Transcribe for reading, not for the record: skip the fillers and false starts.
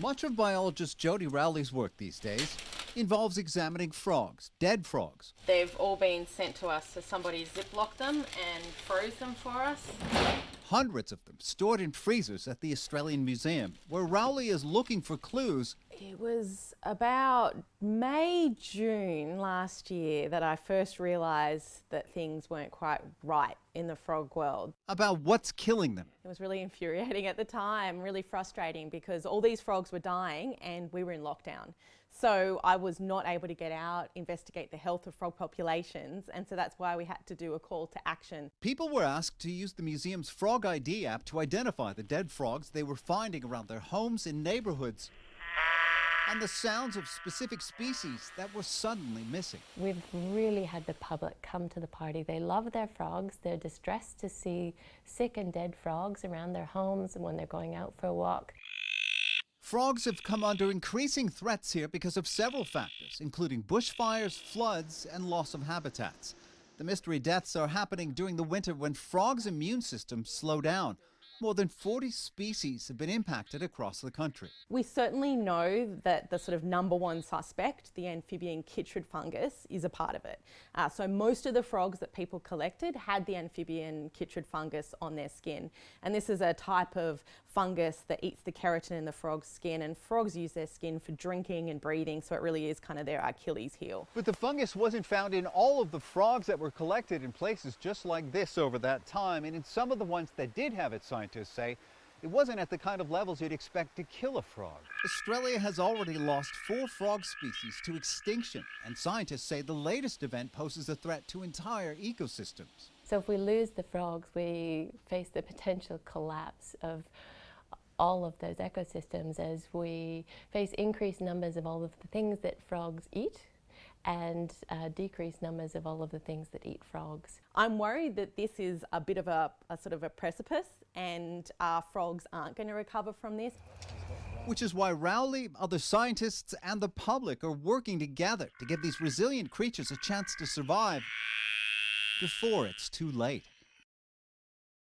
Much of biologist Jody Rowley's work these days involves examining frogs, dead frogs. They've all been sent to us, so somebody ziplocked them and froze them for us. Hundreds of them stored in freezers at the Australian Museum, where Rowley is looking for clues. It was about May, June last year that I first realised that things weren't quite right in the frog world. About what's killing them. It was really infuriating at the time, really frustrating, because all these frogs were dying and we were in lockdown. So I was not able to get out, investigate the health of frog populations, and so that's why we had to do a call to action. People were asked to use the museum's Frog ID app to identify the dead frogs they were finding around their homes in neighbourhoods, and the sounds of specific species that were suddenly missing. We've really had the public come to the party. They love their frogs. They're distressed to see sick and dead frogs around their homes and when they're going out for a walk. Frogs have come under increasing threats here because of several factors, including bushfires, floods, and loss of habitats. The mystery deaths are happening during the winter when frogs' immune systems slow down. More than 40 species have been impacted across the country. We certainly know that the sort of number one suspect, the amphibian chytrid fungus, is a part of it. So most of the frogs that people collected had the amphibian chytrid fungus on their skin. And this is a type of fungus that eats the keratin in the frog's skin, and frogs use their skin for drinking and breathing, so it really is kind of their Achilles heel. But the fungus wasn't found in all of the frogs that were collected in places just like this over that time, and in some of the ones that did have it, scientists say, it wasn't at the kind of levels you'd expect to kill a frog. Australia has already lost 4 frog species to extinction, and scientists say the latest event poses a threat to entire ecosystems. So if we lose the frogs, we face the potential collapse of all of those ecosystems as we face increased numbers of all of the things that frogs eat and decreased numbers of all of the things that eat frogs. I'm worried that this is a bit of a sort of a precipice, and our frogs aren't going to recover from this. Which is why Rowley, other scientists, and the public are working together to give these resilient creatures a chance to survive before it's too late.